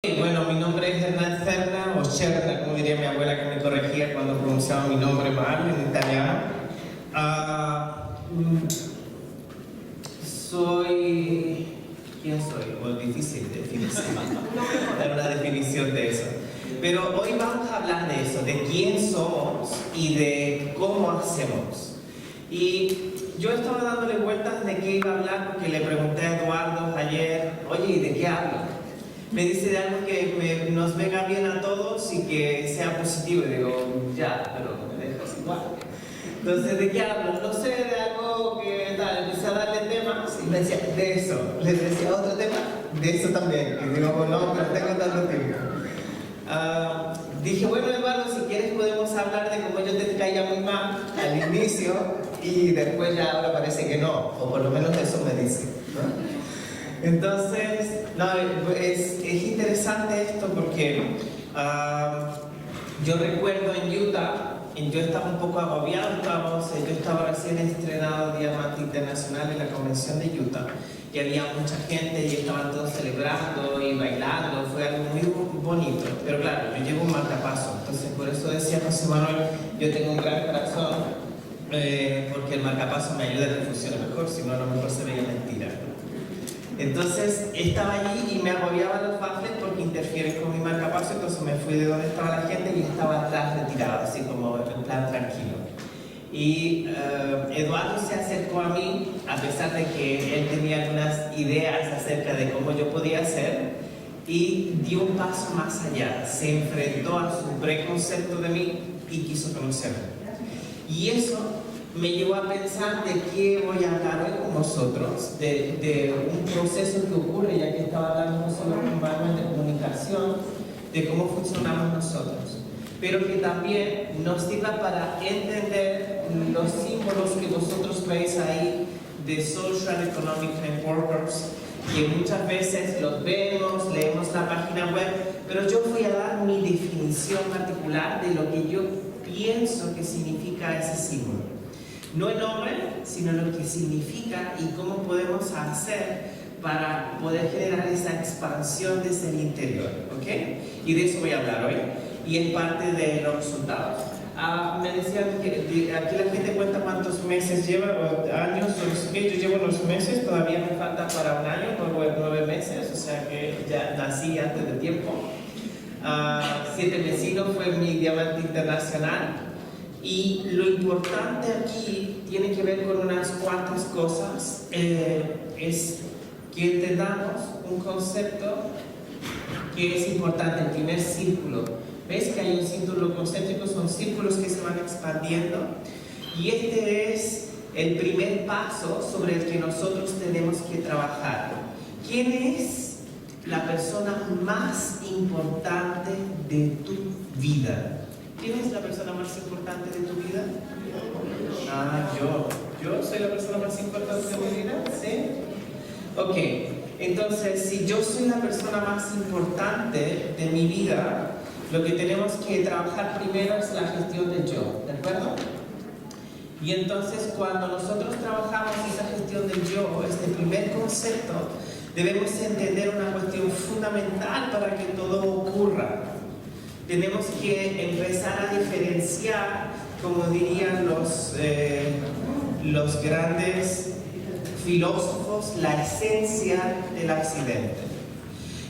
Bueno, mi nombre es Hernán Serna, o Serna, como diría mi abuela que me corregía cuando pronunciaba mi nombre mal en italiano. Soy... ¿Quién soy? O difícil definirse. Dar una definición de eso. Pero hoy vamos a hablar de eso, de quién somos y de cómo hacemos. Y yo estaba dándole vueltas de qué iba a hablar porque le pregunté a Eduardo ayer, oye, ¿y de qué hablo? Me dice de algo que nos venga bien a todos y que sea positivo. Y digo, ya, pero me dejas igual. Entonces, ¿de qué hablo? No sé, de algo que tal. Empecé a darle temas y me decía, de eso. Les decía otro tema, de eso también. Y digo, no, pero tengo tanto tiempo. Dije, bueno, Eduardo, si quieres podemos hablar de cómo yo te caía muy mal al inicio y después ya ahora parece que no, o por lo menos eso me dice, ¿no? Entonces, no, es interesante esto porque yo recuerdo en Utah, yo estaba un poco agobiado, yo estaba recién estrenado Diamante Internacional en la convención de Utah y había mucha gente y estaban todos celebrando y bailando, fue algo muy bonito, pero claro, yo llevo un marcapaso, entonces por eso decía José Manuel, yo tengo un gran corazón porque el marcapaso me ayuda a que funcione mejor, si no a lo mejor se veía mentira. Entonces estaba allí y me agobiaba los baffles porque interfieren con mi marcapaso, entonces me fui de donde estaba la gente y estaba atrás retirado, así como en plan tranquilo. Y Eduardo se acercó a mí, a pesar de que él tenía algunas ideas acerca de cómo yo podía hacer, y dio un paso más allá, se enfrentó a su preconcepto de mí y quiso conocerme. Y eso me llevó a pensar de qué voy a hablar hoy con vosotros, de un proceso que ocurre, ya que estaba hablando sobre un manual de comunicación, de cómo funcionamos nosotros, pero que también nos sirva para entender los símbolos que vosotros veis ahí de Social Economic Networkers, que muchas veces los vemos, leemos la página web, pero yo voy a dar mi definición particular de lo que yo pienso que significa ese símbolo. No el nombre, sino lo que significa y cómo podemos hacer para poder generar esa expansión desde el interior, ¿ok? Y de eso voy a hablar hoy, y es parte de los resultados. Me decían que aquí la gente cuenta cuántos meses lleva, o años, o no sé qué. Yo llevo unos meses, todavía me falta para un año, 9 meses, o sea que ya nací antes de tiempo. 7 vecinos fue mi Diamante Internacional. Y lo importante aquí tiene que ver con unas cuantas cosas, es que entendamos un concepto que es importante, el primer círculo. ¿Ves que hay un círculo concéntrico? Son círculos que se van expandiendo y este es el primer paso sobre el que nosotros tenemos que trabajar. ¿Quién es la persona más importante de tu vida? ¿Quién es la persona más importante de tu vida? ¿Yo soy la persona más importante de mi vida? ¿Sí? Ok, entonces si yo soy la persona más importante de mi vida, lo que tenemos que trabajar primero es la gestión del yo, ¿de acuerdo? Y entonces cuando nosotros trabajamos esa gestión del yo, este primer concepto, debemos entender una cuestión fundamental para que todo ocurra. Tenemos que empezar a diferenciar, como dirían los grandes filósofos, la esencia del accidente.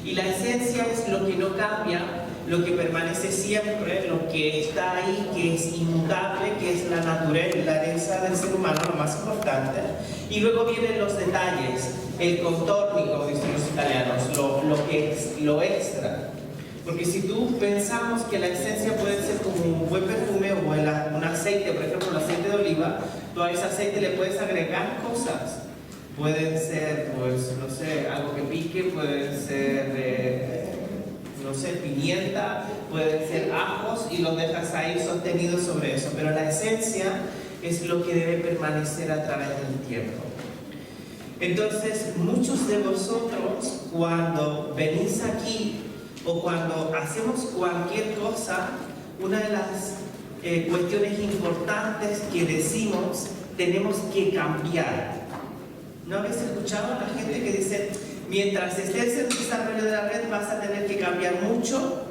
Y la esencia es lo que no cambia, lo que permanece siempre, lo que está ahí, que es inmutable, que es la naturaleza del ser humano, lo más importante. Y luego vienen los detalles, el contorno, como dicen los italianos, lo que es lo extra. Porque si tú pensamos que la esencia puede ser como un buen perfume o un aceite, por ejemplo el aceite de oliva, tú a ese aceite le puedes agregar cosas. Pueden ser, pues, no sé, algo que pique, pueden ser, no sé, pimienta, pueden ser ajos y los dejas ahí sostenidos sobre eso. Pero la esencia es lo que debe permanecer a través del tiempo. Entonces, muchos de vosotros, cuando venís aquí, o cuando hacemos cualquier cosa, una de las cuestiones importantes que decimos, tenemos que cambiar. ¿No habéis escuchado a la gente que dice, mientras estés en el desarrollo de la red vas a tener que cambiar mucho.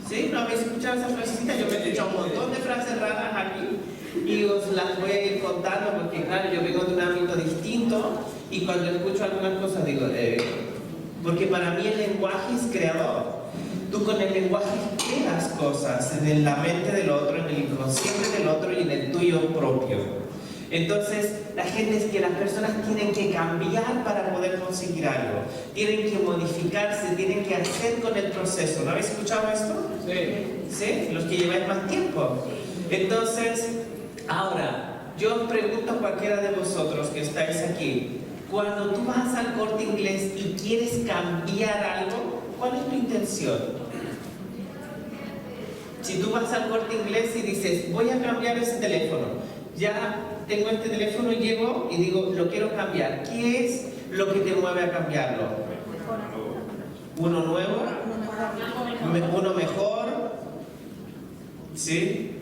¿Sí? ¿No habéis escuchado esa frasecita? Yo me he escuchado un montón de frases raras aquí y os las voy a ir contando porque claro, yo vengo de un ámbito distinto y cuando escucho algunas cosas digo, porque para mí el lenguaje es creador. Tú con el lenguaje creas cosas en la mente del otro, en el inconsciente del otro y en el tuyo propio. Entonces, la gente es que las personas tienen que cambiar para poder conseguir algo. Tienen que modificarse, tienen que hacer con el proceso. ¿No habéis escuchado esto? Sí. ¿Sí? Los que lleváis más tiempo. Entonces, ahora, yo os pregunto a cualquiera de vosotros que estáis aquí, cuando tú vas al Corte Inglés y quieres cambiar algo, ¿cuál es tu intención? Si tú vas al Corte Inglés y dices, voy a cambiar ese teléfono, ya tengo este teléfono y llego y digo, lo quiero cambiar. ¿Qué es lo que te mueve a cambiarlo? ¿Uno nuevo? ¿Uno mejor? ¿Sí?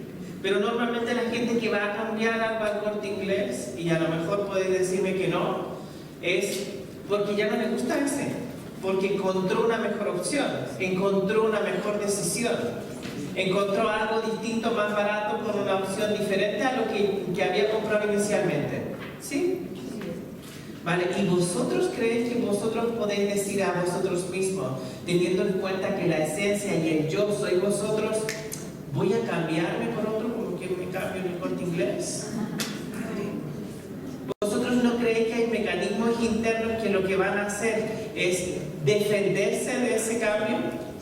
Pero normalmente la gente que va a cambiar algo al Corte Inglés, y a lo mejor podéis decirme que no, es porque ya no le gusta ese, porque encontró una mejor opción, encontró una mejor decisión. Encontró algo distinto, más barato, con una opción diferente a lo que había comprado inicialmente. ¿Sí? Vale, ¿y vosotros creéis que vosotros podéis decir a vosotros mismos, teniendo en cuenta que la esencia y el yo soy vosotros, voy a cambiarme por otro como que me cambio en el Corte Inglés? ¿Vosotros no creéis que hay mecanismos internos que lo que van a hacer es defenderse de ese cambio?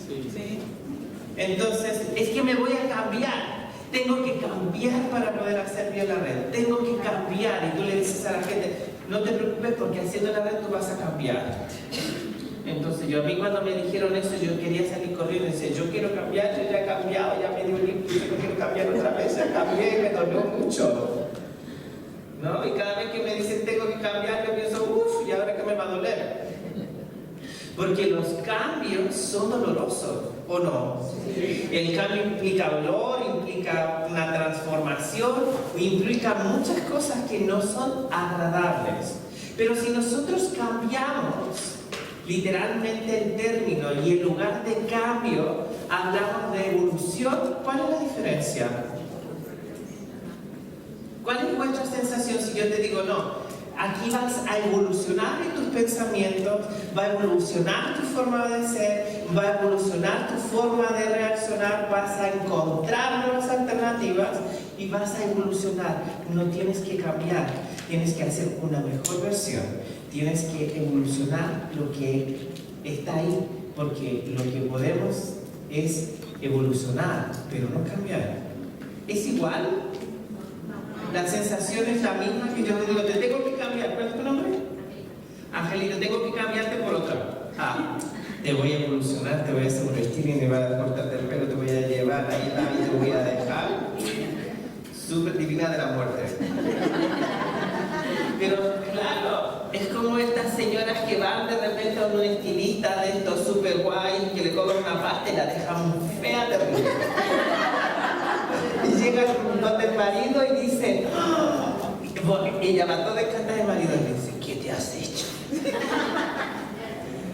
Sí. Entonces, es que me voy a cambiar. Tengo que cambiar para poder hacer bien la red. Tengo que cambiar. Y tú le dices a la gente, no te preocupes porque haciendo la red tú vas a cambiar. Entonces, a mí cuando me dijeron eso, yo quería salir corriendo y decir, yo quiero cambiar, yo ya he cambiado, ya me dio el impulso, yo quiero cambiar otra vez, ya cambié y me dolió mucho. ¿No? Y cada vez que me dicen tengo que cambiar, yo pienso, uff, ¿y ahora qué me va a doler? Porque los cambios son dolorosos, ¿o no? Sí. El cambio implica dolor, implica una transformación, implica muchas cosas que no son agradables. Pero si nosotros cambiamos literalmente el término y en lugar de cambio hablamos de evolución, ¿cuál es la diferencia? ¿Cuál es vuestra sensación si yo te digo no? Aquí vas a evolucionar en tus pensamientos, va a evolucionar tu forma de ser, va a evolucionar tu forma de reaccionar, vas a encontrar nuevas alternativas y vas a evolucionar. No tienes que cambiar, tienes que hacer una mejor versión, tienes que evolucionar lo que está ahí, porque lo que podemos es evolucionar, pero no cambiar. ¿Es igual? La sensación es la misma que yo te digo, te tengo que cambiar. ¿Cuál es tu nombre? Angelito, tengo que cambiarte por otra. Te voy a evolucionar, te voy a hacer un estilo y me voy a cortarte el pelo, te voy a llevar ahí y te voy a dejar súper divina de la muerte. Pero claro, es como estas señoras que van de repente a un estilista de estos súper guay que le cobran una pasta y la dejan fea, terrible. Y llega donde el marido y dice, ella va toda descantada del marido y dice, ¿qué te has hecho?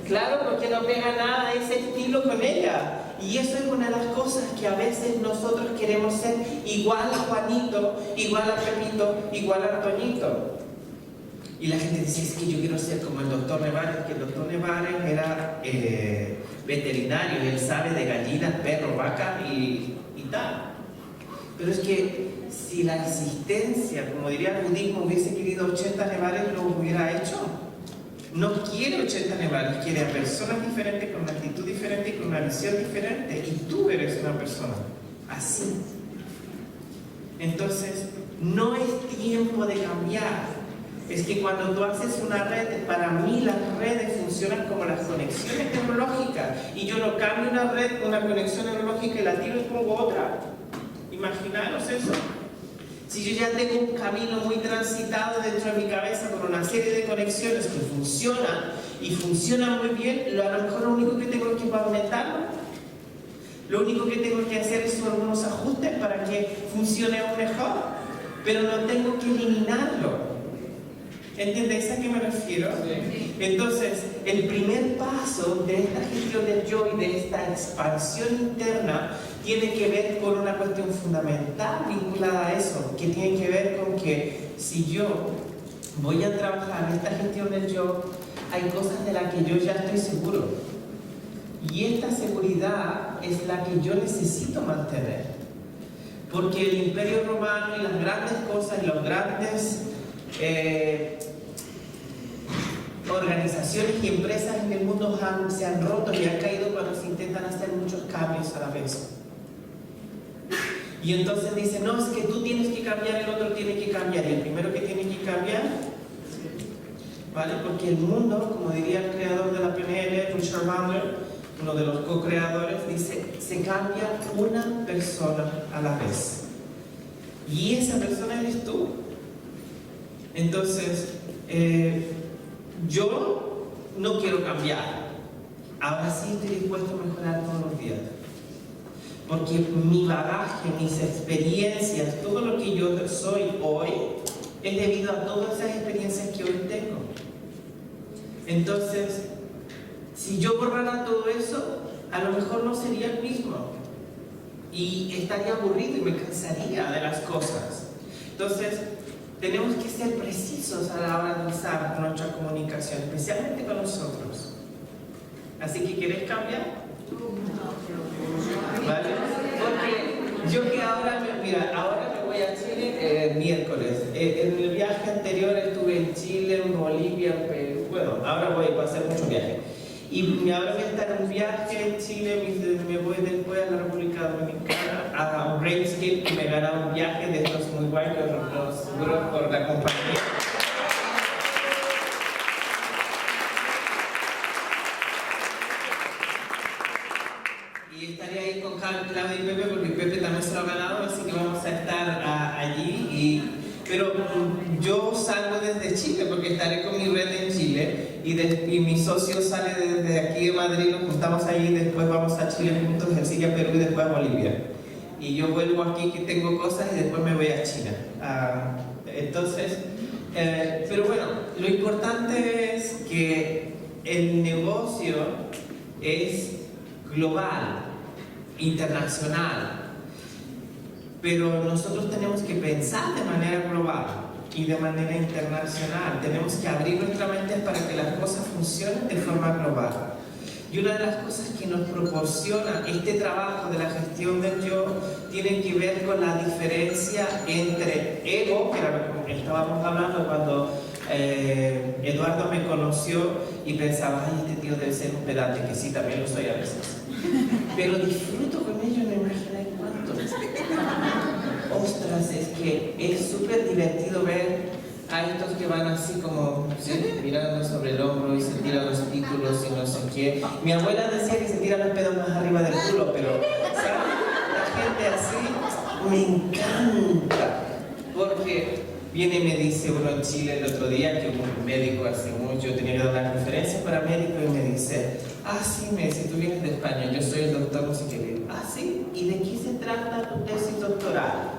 Claro, porque no pega nada ese estilo con ella. Y eso es una de las cosas que a veces nosotros queremos ser igual a Juanito, igual a Pepito, igual a Antoñito. Y la gente dice, es que yo quiero ser como el doctor Nevares, que el doctor Nevares era veterinario y él sabe de gallinas, perros, vacas y tal. Pero es que si la existencia, como diría el budismo, hubiese querido 80 Nevares, lo hubiera hecho. No quiere 80 Nevares, quiere a personas diferentes, con una actitud diferente y con una visión diferente. Y tú eres una persona así. Entonces, no es tiempo de cambiar. Es que cuando tú haces una red, para mí las redes funcionan como las conexiones neurológicas. Y yo no cambio una red, una conexión neurológica y la tiro y pongo otra. Imaginaros eso. Si yo ya tengo un camino muy transitado dentro de mi cabeza con una serie de conexiones que funcionan y funcionan muy bien, a lo mejor lo único que tengo que pavimentarlo. Lo único que tengo que hacer es algunos ajustes para que funcione aún mejor, pero no tengo que eliminarlo. ¿Entendéis a qué me refiero? Sí. Entonces, el primer paso de esta gestión del yo y de esta expansión interna tiene que ver con una cuestión fundamental vinculada a eso, que tiene que ver con que si yo voy a trabajar en esta gestión del yo, hay cosas de las que yo ya estoy seguro. Y esta seguridad es la que yo necesito mantener. Porque el Imperio Romano y las grandes cosas y los grandes organizaciones y empresas en el mundo se han roto y han caído cuando se intentan hacer muchos cambios a la vez. Y entonces dicen, no, es que tú tienes que cambiar, el otro tiene que cambiar. Y el primero que tiene que cambiar, ¿vale? Porque el mundo, como diría el creador de la PNL, Richard Bandler, uno de los co-creadores, dice, se cambia una persona a la vez. Y esa persona eres tú. Entonces, yo no quiero cambiar. Ahora sí estoy dispuesto a mejorar todos los días. Porque mi bagaje, mis experiencias, todo lo que yo soy hoy, es debido a todas esas experiencias que hoy tengo. Entonces, si yo borrara todo eso, a lo mejor no sería el mismo. Y estaría aburrido y me cansaría de las cosas. Entonces, tenemos que ser precisos a la hora de usar nuestra comunicación, especialmente con nosotros. Así que, ¿quieres cambiar? ¿Vale? Porque yo que ahora, mira, ahora me voy a Chile miércoles. En el viaje anterior estuve en Chile, en Bolivia, en Perú. Bueno, ahora voy a hacer muchos viajes. Y ahora voy a estar en un viaje en Chile, me voy después a la República Dominicana, a un Rainscape que me gana un viaje de estos muy guay, que los seguro por la compañía. Y estaré ahí con Claudia y Pepe, porque Pepe también se lo ha ganado, así que vamos a estar allí. Pero yo salgo desde Chile, porque estaré con mi red en Chile, y mi socio sale desde aquí de Madrid, nos juntamos ahí, y después vamos a Chile juntos, él sigue a Perú y después a Bolivia. Y yo vuelvo aquí que tengo cosas y después me voy a China. Entonces, pero bueno, lo importante es que el negocio es global, internacional. Pero nosotros tenemos que pensar de manera global y de manera internacional. Tenemos que abrir nuestra mente para que las cosas funcionen de forma global. Y una de las cosas que nos proporciona este trabajo de la gestión del yo tiene que ver con la diferencia entre ego, que era lo que estábamos hablando cuando Eduardo me conoció y pensaba, ay, este tío debe ser un pedante, que sí, también lo soy a veces. Pero disfruto con ellos, no imagináis cuánto. Ostras, es que es súper divertido ver a estos que van así como, ¿sí?, mirando sobre el hombro y se tiran los títulos y no sé qué. Mi abuela decía que se tiran los pedos más arriba del culo, pero ¿sabes? La gente así me encanta, porque viene y me dice uno en Chile el otro día, que un médico hace mucho tenía que dar una conferencia para médicos, y me dice, sí, me dice, tú vienes de España, yo soy el doctor, no sé qué. Le digo, sí, ¿y de qué se trata tu tesis doctoral?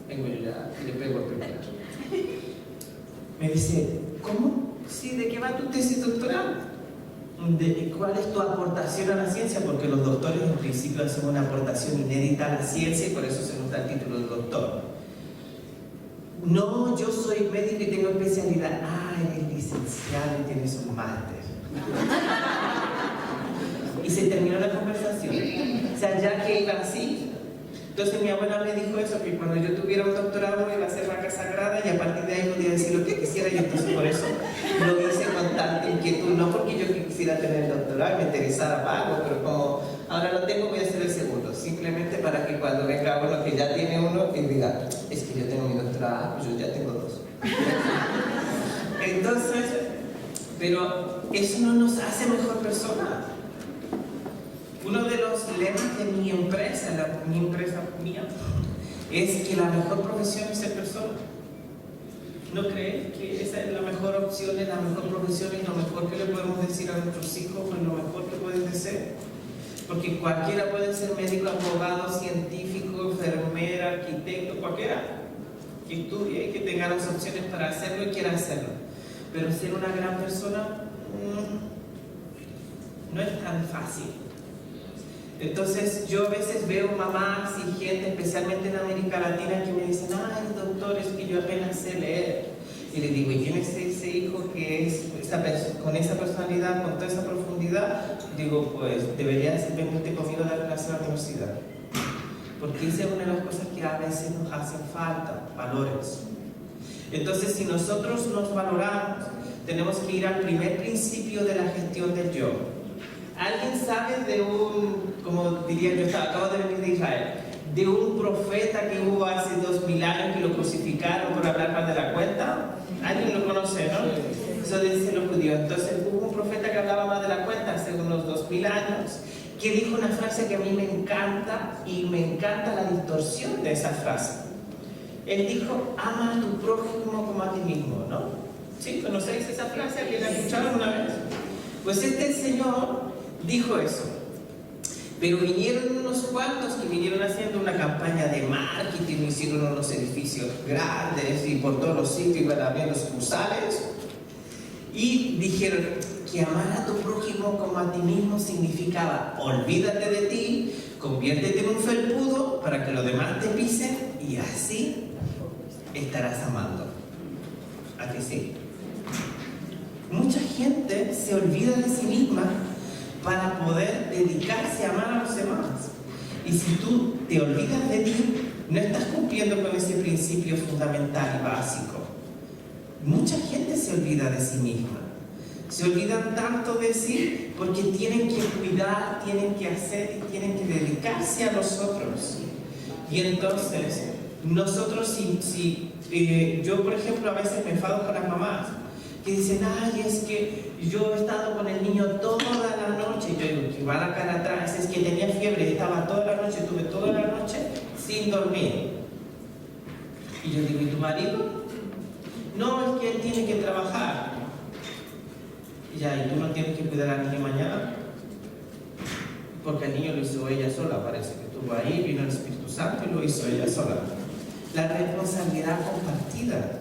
Vengo yo ya y le pego el primero. Me dice, ¿cómo? Sí, ¿de qué va tu tesis doctoral? ¿Cuál es tu aportación a la ciencia? Porque los doctores en principio hacen una aportación inédita a la ciencia y por eso se nos da el título de doctor. No, yo soy médico y tengo especialidad. Eres licenciado y tienes un máster. Y se terminó la conversación. O sea, ya que iba así. Entonces mi abuela me dijo eso, que cuando yo tuviera un doctorado iba a ser vaca sagrada y a partir de ahí podía decir lo que quisiera, y entonces por eso lo hice con tanta inquietud, no porque yo quisiera tener el doctorado y me interesara pago, pero como ahora lo tengo, voy a hacer el segundo, simplemente para que cuando venga uno que ya tiene uno, que diga, es que yo tengo mi doctorado, pues yo ya tengo dos. Entonces, pero eso no nos hace mejor persona. Uno de los lemas de mi empresa mía, es que la mejor profesión es ser persona. ¿No crees que esa es la mejor opción, es la mejor profesión, es lo mejor que le podemos decir a nuestros hijos, es lo mejor que pueden ser? Porque cualquiera puede ser médico, abogado, científico, enfermera, arquitecto, cualquiera que estudie y que tenga las opciones para hacerlo y quiera hacerlo. pero ser una gran persona no es tan fácil. Entonces yo a veces veo mamás y gente, especialmente en América Latina, que me dicen, ay doctor, es que yo apenas sé leer. Y le digo, ¿y tienes ese hijo que es con esa personalidad, con toda esa profundidad? Digo, pues deberías venirte conmigo a la clase de la universidad. Porque esa es una de las cosas que a veces nos hacen falta, valores. Entonces, si nosotros nos valoramos, tenemos que ir al primer principio de la gestión del yo. ¿Alguien sabe de como diría yo, acabo de venir de Israel, de un profeta que hubo hace 2000 años que lo crucificaron por hablar más de la cuenta? ¿Alguien lo conoce, no? Eso dicen los judíos. Entonces hubo un profeta que hablaba más de la cuenta hace unos 2000 años, que dijo una frase que a mí me encanta, y me encanta la distorsión de esa frase. Él dijo, ama a tu prójimo como a ti mismo, ¿no? ¿Sí? ¿Conocéis esa frase? ¿Alguien la escucharon una vez? Pues este señor dijo eso. Pero vinieron unos cuantos que vinieron haciendo una campaña de marketing, hicieron unos edificios grandes y por todos los sitios iban a ver los sucursales, y dijeron que amar a tu prójimo como a ti mismo significaba olvídate de ti, conviértete en un felpudo para que los demás te pisen y así estarás amando. ¿A que sí? Mucha gente se olvida de sí misma para poder dedicarse a amar a los demás. Y si tú te olvidas de ti, no estás cumpliendo con ese principio fundamental y básico. Mucha gente se olvida de sí misma. Se olvidan tanto de sí porque tienen que cuidar, tienen que hacer y tienen que dedicarse a los otros. Y entonces, nosotros yo por ejemplo a veces me enfado con las mamás que dicen, ay, es que yo he estado con el niño toda la noche. Y yo digo, que va la cara atrás, es que tenía fiebre, estaba toda la noche, estuve toda la noche sin dormir. Y yo digo, ¿y tu marido? No, es que él tiene que trabajar. Y ya, ¿y tú no tienes que cuidar al niño mañana? Porque el niño lo hizo ella sola, parece que estuvo ahí, vino el Espíritu Santo y lo hizo ella sola. La responsabilidad compartida.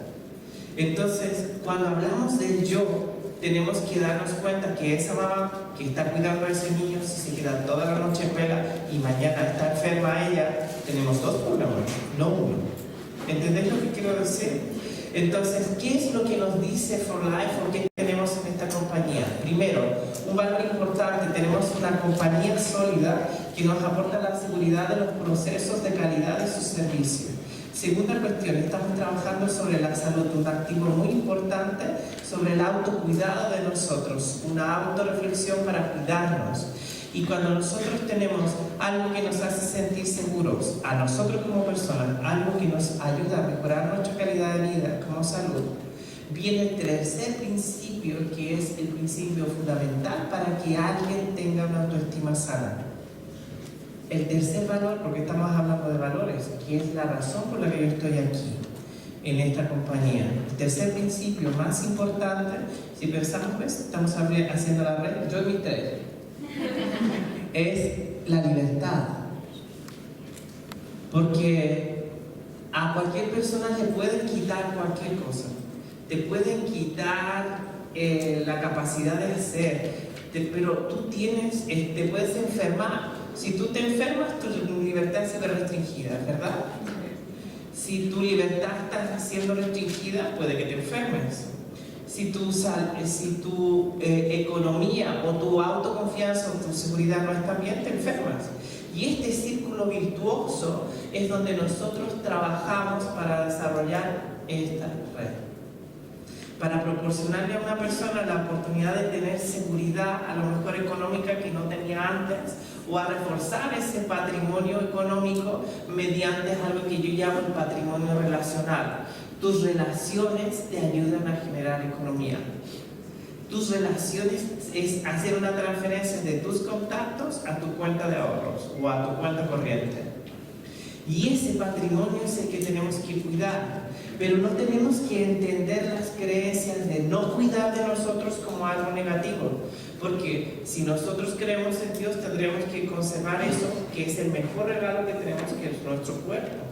Entonces, cuando hablamos del yo, tenemos que darnos cuenta que esa mamá que está cuidando a ese niño, si se queda toda la noche en vela y mañana está enferma ella, tenemos dos problemas, no uno. ¿Entendéis lo que quiero decir? Entonces, ¿qué es lo que nos dice For Life o qué tenemos en esta compañía? Primero, un valor importante, tenemos una compañía sólida que nos aporta la seguridad de los procesos de calidad de sus servicios. Segunda cuestión, estamos trabajando sobre la salud, un activo muy importante, sobre el autocuidado de nosotros, una autorreflexión para cuidarnos. Y cuando nosotros tenemos algo que nos hace sentir seguros, a nosotros como personas, algo que nos ayuda a mejorar nuestra calidad de vida como salud, viene el tercer principio, que es el principio fundamental para que alguien tenga una autoestima sana. El tercer valor, porque estamos hablando de valores, que es la razón por la que yo estoy aquí, en esta compañía. El tercer principio más importante, si pensamos, ¿ves? Estamos haciendo la red, yo y mis tres, es la libertad. Porque a cualquier persona le pueden quitar cualquier cosa. Te pueden quitar la capacidad de hacer, pero tú te puedes enfermar. Si tú te enfermas, tu libertad se ve restringida, ¿verdad? Si tu libertad está siendo restringida, puede que te enfermes. Si tu economía o tu autoconfianza o tu seguridad no está bien, te enfermas. Y este círculo virtuoso es donde nosotros trabajamos para desarrollar esta red. Para proporcionarle a una persona la oportunidad de tener seguridad, a lo mejor económica, que no tenía antes, o a reforzar ese patrimonio económico mediante algo que yo llamo el patrimonio relacional. Tus relaciones te ayudan a generar economía. Tus relaciones es hacer una transferencia de tus contactos a tu cuenta de ahorros o a tu cuenta corriente. Y ese patrimonio es el que tenemos que cuidar. Pero no tenemos que entender las creencias de no cuidar de nosotros como algo negativo. Porque si nosotros creemos en Dios, tendremos que conservar eso, que es el mejor regalo que tenemos, que es nuestro cuerpo.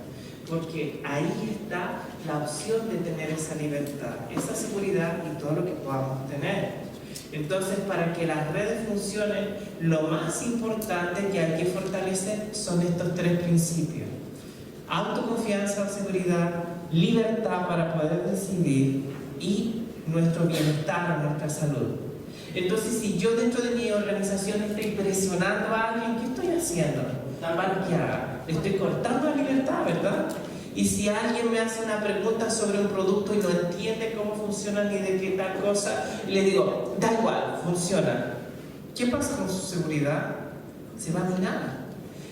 porque ahí está la opción de tener esa libertad, esa seguridad y todo lo que podamos tener. Entonces, para que las redes funcionen, lo más importante que hay que fortalecer son estos tres principios: autoconfianza o seguridad, libertad para poder decidir y nuestro bienestar, nuestra salud. Entonces, si yo dentro de mi organización estoy presionando a alguien, ¿qué estoy haciendo? Para que haga, le estoy cortando la libertad, ¿verdad? Y si alguien me hace una pregunta sobre un producto y no entiende cómo funciona ni de qué tal cosa, y le digo, da igual, funciona. ¿Qué pasa con su seguridad? Se va a minar.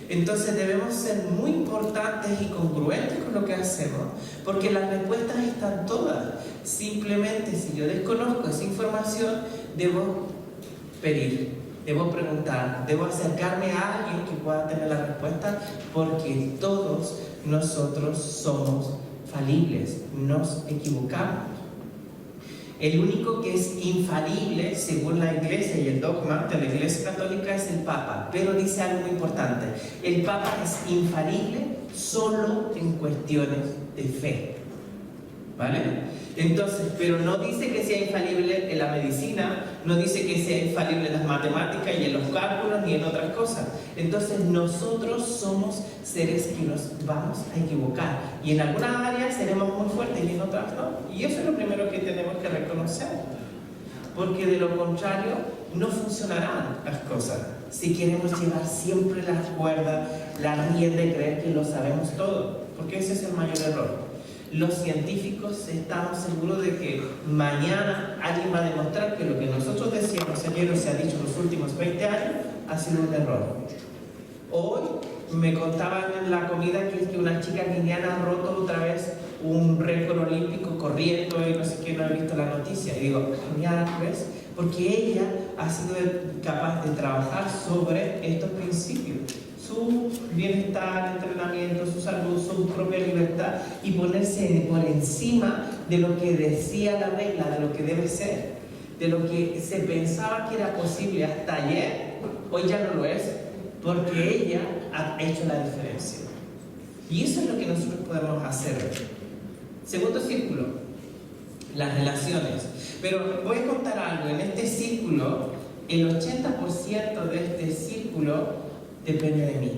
Entonces debemos ser muy importantes y congruentes con lo que hacemos, porque las respuestas están todas. Simplemente, si yo desconozco esa información, debo pedir, debo preguntar, debo acercarme a alguien que pueda tener la respuesta, porque todos nosotros somos falibles, nos equivocamos. El único que es infalible, según la Iglesia y el dogma de la Iglesia Católica, es el Papa. Pero dice algo muy importante: el Papa es infalible solo en cuestiones de fe. ¿Vale? Entonces, pero no dice que sea infalible en la medicina, no dice que sea infalible en las matemáticas y en los cálculos ni en otras cosas. Entonces, nosotros somos seres que nos vamos a equivocar. Y en algunas áreas seremos muy fuertes y en otras no. Y eso es lo primero que tenemos que reconocer. Porque de lo contrario, no funcionarán las cosas. Si queremos llevar siempre la cuerda, la rienda y creer que lo sabemos todo. Porque ese es el mayor error. Los científicos estamos seguros de que mañana alguien va a demostrar que lo que nosotros decíamos ayer o se ha dicho en los últimos 20 años ha sido un error. Hoy me contaban en la comida que una chica guineana ha roto otra vez un récord olímpico corriendo y no sé qué, no he visto la noticia. Y digo, genial, ¿ves? Porque ella ha sido capaz de trabajar sobre estos principios. Su bienestar, entrenamiento, su salud, su propia libertad, y ponerse por encima de lo que decía la regla, de lo que debe ser, de lo que se pensaba que era posible hasta ayer, hoy ya no lo es, porque ella ha hecho la diferencia. Y eso es lo que nosotros podemos hacer. Segundo círculo, las relaciones. Pero voy a contar algo: en este círculo, el 80% de este círculo depende de mí.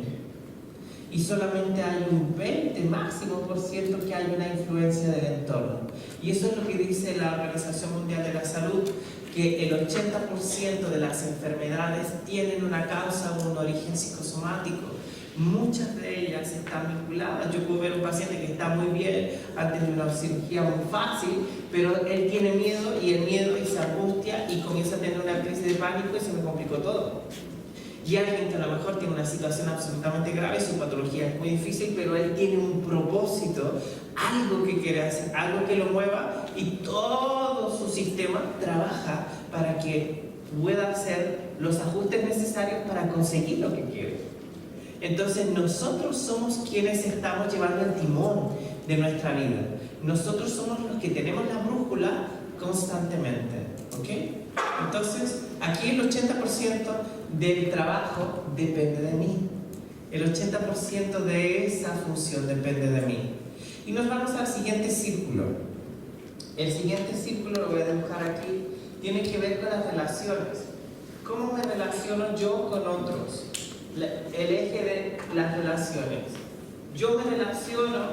Y solamente hay un 20 máximo por ciento que hay una influencia del entorno. Y eso es lo que dice la Organización Mundial de la Salud, que el 80% de las enfermedades tienen una causa o un origen psicosomático. Muchas de ellas están vinculadas. Yo puedo ver un paciente que está muy bien antes de una cirugía muy fácil, pero él tiene miedo y se angustia y comienza a tener una crisis de pánico y se me complicó todo. Y alguien que a lo mejor tiene una situación absolutamente grave, su patología es muy difícil, pero él tiene un propósito, algo que quiere hacer, algo que lo mueva, y todo su sistema trabaja para que pueda hacer los ajustes necesarios para conseguir lo que quiere. Entonces nosotros somos quienes estamos llevando el timón de nuestra vida. Nosotros somos los que tenemos la brújula constantemente, ¿ok? Entonces, aquí el 80% del trabajo depende de mí. El 80% de esa función depende de mí. Y nos vamos al siguiente círculo. El siguiente círculo, lo voy a dibujar aquí, tiene que ver con las relaciones. ¿Cómo me relaciono yo con otros? El eje de las relaciones. Yo me relaciono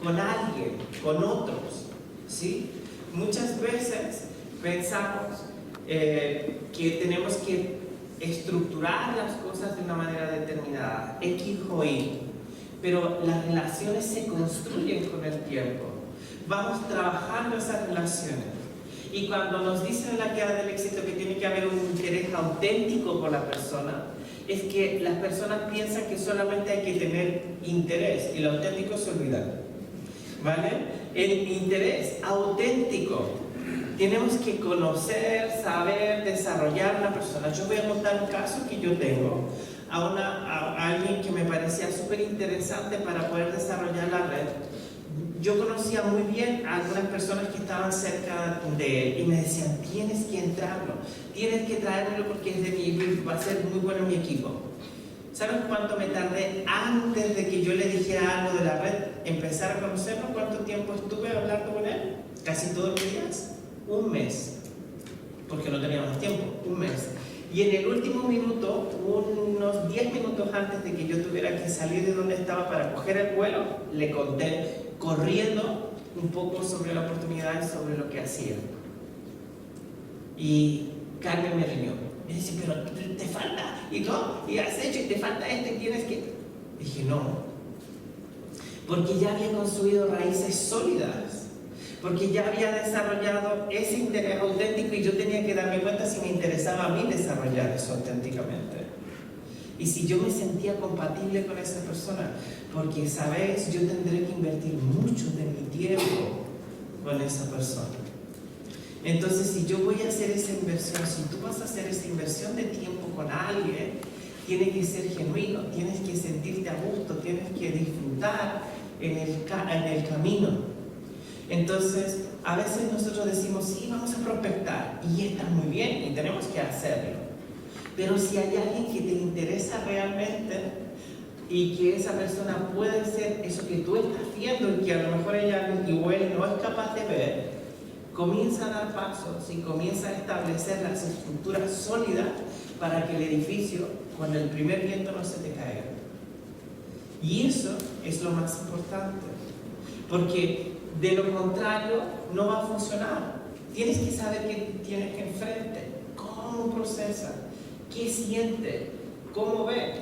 con alguien, con otros, ¿sí? Muchas veces pensamos que tenemos que estructurar las cosas de una manera determinada, X o Y, pero las relaciones se construyen con el tiempo. Vamos trabajando esas relaciones. Y cuando nos dicen en la guía del éxito que tiene que haber un interés auténtico por la persona, es que las personas piensan que solamente hay que tener interés, y lo auténtico se olvida. ¿Vale? El interés auténtico. Tenemos que conocer, saber, desarrollar una persona. Yo voy a contar un caso que yo tengo a alguien que me parecía súper interesante para poder desarrollar la red. Yo conocía muy bien a algunas personas que estaban cerca de él y me decían, tienes que entrarlo, tienes que traerlo porque es de mi equipo, va a ser muy bueno en mi equipo. ¿Saben cuánto me tardé antes de que yo le dijera algo de la red, empezar a conocerlo? ¿Cuánto tiempo estuve hablando con él? Casi todos los días. Un mes. Porque no teníamos tiempo. Un mes. Y en el último minuto, unos 10 minutos antes de que yo tuviera que salir de donde estaba para coger el vuelo, le conté, corriendo, un poco sobre la oportunidad y sobre lo que hacía. Y Carmen me riñó. Me dice, pero te falta, y no, y has hecho, y te falta esto, y tienes que... Dije, no. Porque ya había construido raíces sólidas. Porque ya había desarrollado ese interés auténtico y yo tenía que darme cuenta si me interesaba a mí desarrollar eso auténticamente. Y si yo me sentía compatible con esa persona, porque, ¿sabes? Yo tendré que invertir mucho de mi tiempo con esa persona. Entonces, si yo voy a hacer esa inversión, si tú vas a hacer esa inversión de tiempo con alguien, tiene que ser genuino, tienes que sentirte a gusto, tienes que disfrutar en el camino. Entonces, a veces nosotros decimos, sí, vamos a prospectar, y está muy bien, y tenemos que hacerlo. Pero si hay alguien que te interesa realmente, y que esa persona puede ser eso que tú estás viendo, y que a lo mejor ella igual no es capaz de ver, comienza a dar pasos y comienza a establecer las estructuras sólidas para que el edificio, con el primer viento, no se te caiga. Y eso es lo más importante, porque de lo contrario no va a funcionar. Tienes que saber qué tienes enfrente, cómo procesa, qué siente, cómo ve.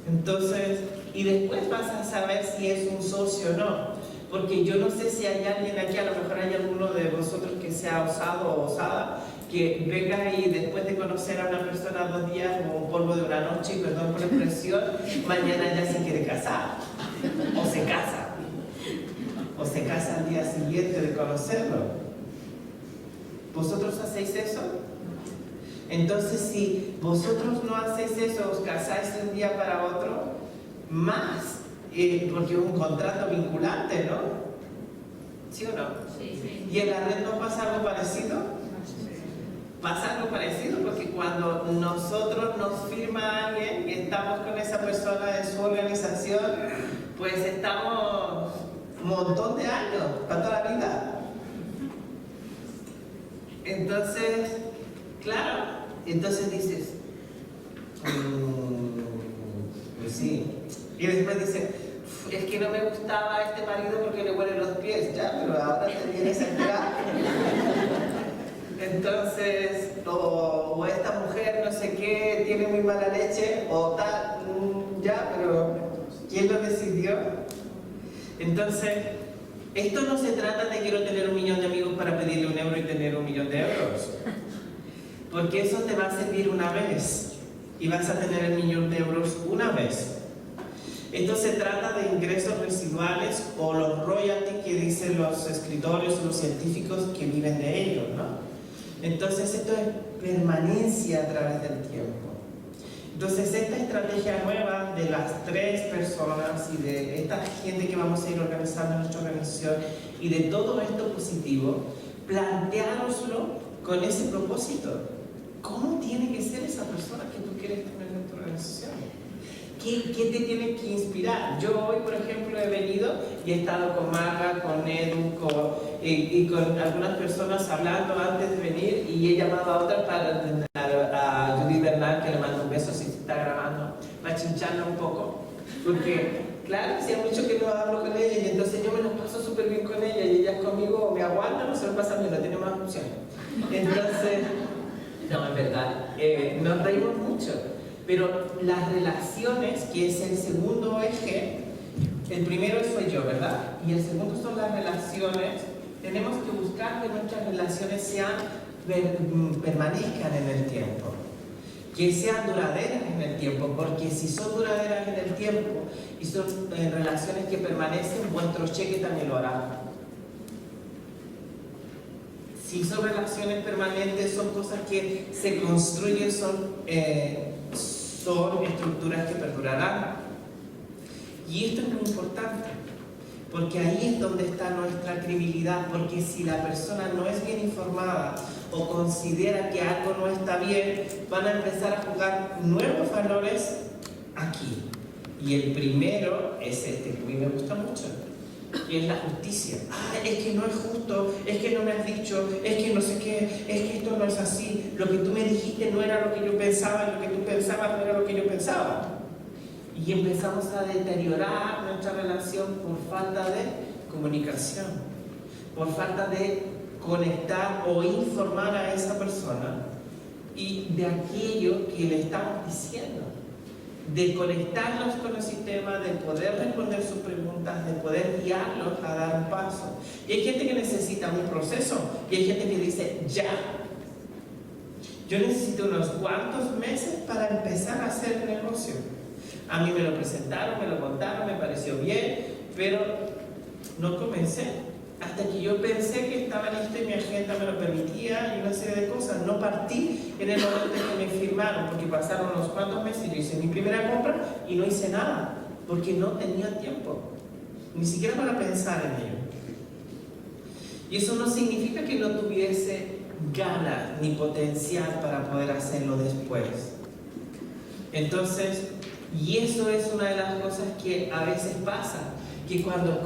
Entonces, y después vas a saber si es un socio o no. Porque yo no sé si hay alguien aquí, a lo mejor hay alguno de vosotros que sea osado o osada, que venga y después de conocer a una persona 2 días como un polvo de una noche, y perdón por la expresión, mañana ya se quiere casar, o se casa al día siguiente de conocerlo. ¿Vosotros hacéis eso? Entonces, si vosotros no hacéis eso, os casáis de un día para otro, más, porque es un contrato vinculante, ¿no? ¿Sí o no? Sí. ¿Y en la red no pasa algo parecido? Pasa algo parecido, porque cuando nosotros nos firma alguien y estamos con esa persona en su organización, pues estamos un montón de años, para toda la vida. Entonces, claro, entonces dices, pues sí. Y después dice, es que no me gustaba este marido porque le huelen los pies, ya, pero ahora te vienes a enterar. Entonces, o esta mujer no sé qué, tiene muy mala leche, o tal, ya, pero ¿quién lo decidió? Entonces, esto no se trata de quiero tener 1 millón de amigos para pedirle 1 euro y tener 1 millón de euros. Porque eso te va a servir una vez y vas a tener el 1 millón de euros una vez. Esto se trata de ingresos residuales o los royalties que dicen los escritores o los científicos que viven de ellos, ¿no? Entonces esto es permanencia a través del tiempo. Entonces esta estrategia nueva de las 3 personas y de esta gente que vamos a ir organizando en nuestra organización y de todo esto positivo, planteároslo con ese propósito. ¿Cómo tiene que ser esa persona que tú quieres tener en tu organización? ¿Qué te tiene que inspirar? Yo hoy, por ejemplo, he venido y he estado con Marga, con Edu y con algunas personas hablando antes de venir, y he llamado a otras a Judy Bernal, que le mando un beso si está grabando, para chincharla un poco, porque claro, hacía mucho que no hablo con ella, y entonces yo me lo paso súper bien con ella, y ella conmigo me aguanta, no se lo pasa bien, no tiene más opción. Entonces, no, en verdad, nos reímos mucho. Pero las relaciones, que es el segundo eje, el primero soy yo, ¿verdad? Y el segundo son las relaciones. Tenemos que buscar que nuestras relaciones permanezcan en el tiempo, que sean duraderas en el tiempo, porque si son duraderas en el tiempo y son relaciones que permanecen, vuestro cheque también lo hará. Si son relaciones permanentes, son cosas que se construyen, son estructuras que perdurarán. Y esto es muy importante, porque ahí es donde está nuestra credibilidad, porque si la persona no es bien informada o considera que algo no está bien, van a empezar a jugar nuevos valores aquí. Y el primero es este, que a mí me gusta mucho, que es la justicia. Ah, es que no es justo, es que no me has dicho, es que no sé qué, es que esto no es así. Lo que tú me dijiste no era lo que yo pensaba, y lo que tú pensabas no era lo que yo pensaba. Y empezamos a deteriorar nuestra relación por falta de comunicación, por falta de conectar o informar a esa persona y de aquello que le estamos diciendo, de conectarlos con el sistema, de poder responder sus preguntas, de poder guiarlos a dar un paso. Y hay gente que necesita un proceso y hay gente que dice ya. Yo necesito unos cuantos meses para empezar a hacer el negocio. A mí me lo presentaron, me lo contaron, me pareció bien, pero no comencé. Hasta que yo pensé que estaba listo y mi agenda me lo permitía y una serie de cosas. No partí en el momento en que me firmaron, porque pasaron unos cuantos meses y yo hice mi primera compra y no hice nada, porque no tenía tiempo, ni siquiera para pensar en ello. Y eso no significa que no tuviese ganas ni potencial para poder hacerlo después. Entonces, y eso es una de las cosas que a veces pasa, que cuando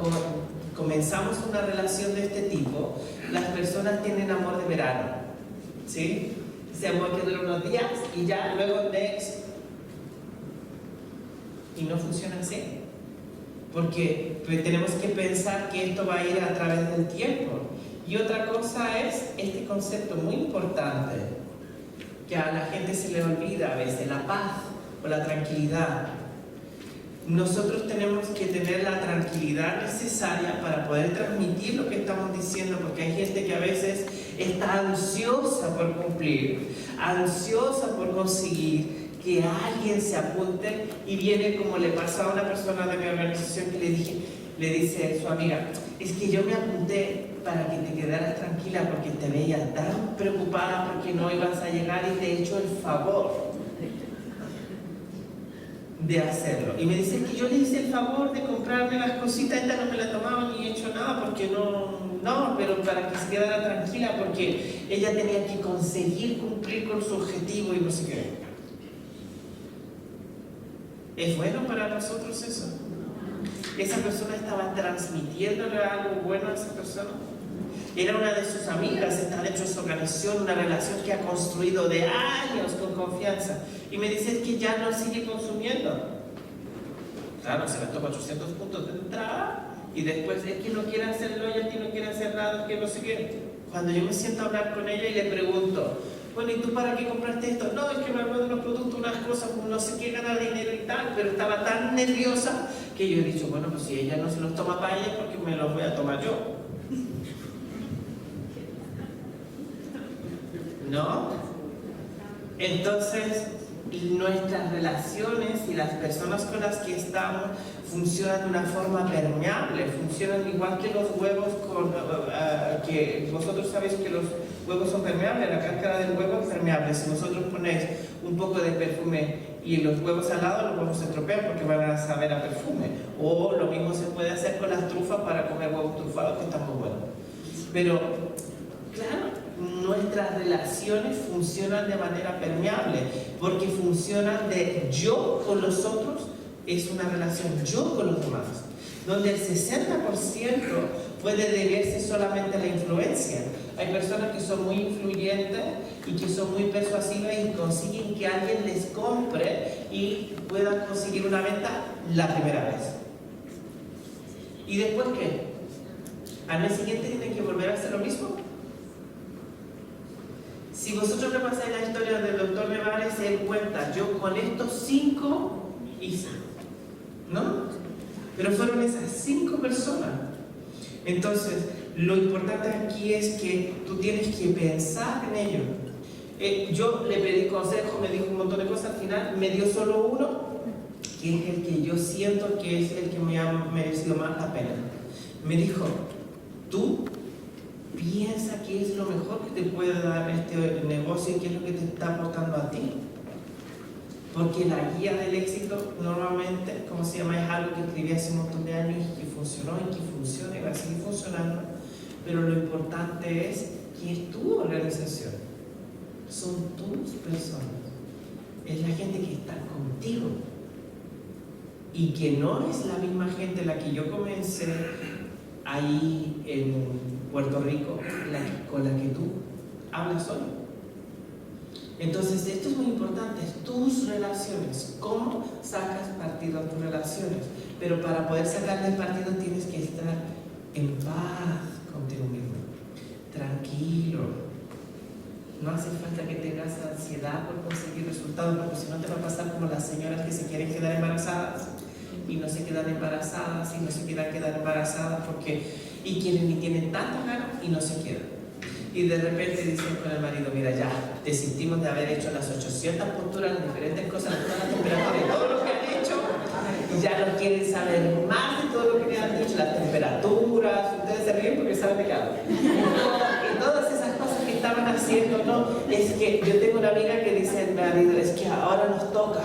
comenzamos una relación de este tipo, las personas tienen amor de verano, ¿sí? Ese amor que dura unos días y ya luego next. Y no funciona así, porque tenemos que pensar que esto va a ir a través del tiempo. Y otra cosa es este concepto muy importante, que a la gente se le olvida a veces, la paz o la tranquilidad. Nosotros tenemos que tener la tranquilidad necesaria para poder transmitir lo que estamos diciendo, porque hay gente que a veces está ansiosa por cumplir, ansiosa por conseguir que alguien se apunte, y viene como le pasó a una persona de mi organización que le dice a su amiga, es que yo me apunté para que te quedaras tranquila porque te veía tan preocupada porque no ibas a llegar y te he hecho el favor de hacerlo. Y me dice que yo le hice el favor de comprarme las cositas, esta no me la tomaba ni he hecho nada porque no, pero para que se quedara tranquila porque ella tenía que conseguir cumplir con su objetivo y no sé qué. ¿Es bueno para nosotros eso? ¿Esa persona estaba transmitiéndole algo bueno a esa persona? Era una de sus amigas, está dentro de su organización, una relación que ha construido de años con confianza. Y me dice que ya no sigue consumiendo. Claro, se gastó 400 puntos de entrada y después es que no quiere hacer loyalty, no quiere hacer nada, que no sé qué. Cuando yo me siento a hablar con ella y le pregunto, bueno, ¿y tú para qué compraste esto? No, es que me habló de unos productos, unas cosas, no sé qué, ganar dinero y tal, pero estaba tan nerviosa que yo he dicho, bueno, pues si ella no se los toma para ella, porque me los voy a tomar yo. ¿No? Entonces, nuestras relaciones y las personas con las que estamos funcionan de una forma permeable, funcionan igual que los huevos que vosotros sabéis que los huevos son permeables, la cáscara del huevo es permeable. Si vosotros ponéis un poco de perfume y los huevos al lado, los huevos se estropean porque van a saber a perfume. O lo mismo se puede hacer con las trufas para comer huevos trufados, que están muy buenos. Pero, claro, nuestras relaciones funcionan de manera permeable, porque funcionan de yo con los otros, es una relación yo con los demás, donde el 60% puede deberse solamente a la influencia. Hay personas que son muy influyentes y que son muy persuasivas y consiguen que alguien les compre y puedan conseguir una venta la primera vez. ¿Y después qué? ¿Al mes siguiente tienen que volver a hacer lo mismo? Si vosotros repasáis la historia del doctor Nevares, se dan cuenta, yo con estos 5 hice, ¿no? Pero fueron esas 5 personas. Entonces, lo importante aquí es que tú tienes que pensar en ello. Yo le pedí consejo, me dijo un montón de cosas, al final me dio solo uno, que es el que yo siento que es el que me ha merecido más la pena. Me dijo, tú piensa qué es lo mejor que te puede dar este negocio y qué es lo que te está aportando a ti. Porque la guía del éxito normalmente, como se llama, es algo que escribí hace un montón de años y que funcionó y que funciona y va a seguir funcionando. Pero lo importante es que es tu organización, son tus personas, es la gente que está contigo. y que no es la misma gente la que yo comencé ahí en Puerto Rico, con la que tú hablas hoy. Entonces, esto es muy importante, tus relaciones, cómo sacas partido a tus relaciones. Pero para poder sacarle partido tienes que estar en paz contigo mismo, tranquilo. No hace falta que tengas ansiedad por conseguir resultados, porque si no te va a pasar como las señoras que se quieren quedar embarazadas y no se quedan embarazadas y no se quieren quedar embarazadas y quieren y tienen tantas ganas y no se quedan. Y de repente dicen con el marido, mira, ya desistimos de haber hecho las 800 posturas, las diferentes cosas, todas las temperaturas y todo lo que han hecho, y ya no quieren saber más de todo lo que le han dicho, las temperaturas, ustedes se ríen porque saben de qué hablo. Y todas esas cosas que estaban haciendo, ¿no? Es que yo tengo una amiga que dice al marido, es que ahora nos toca.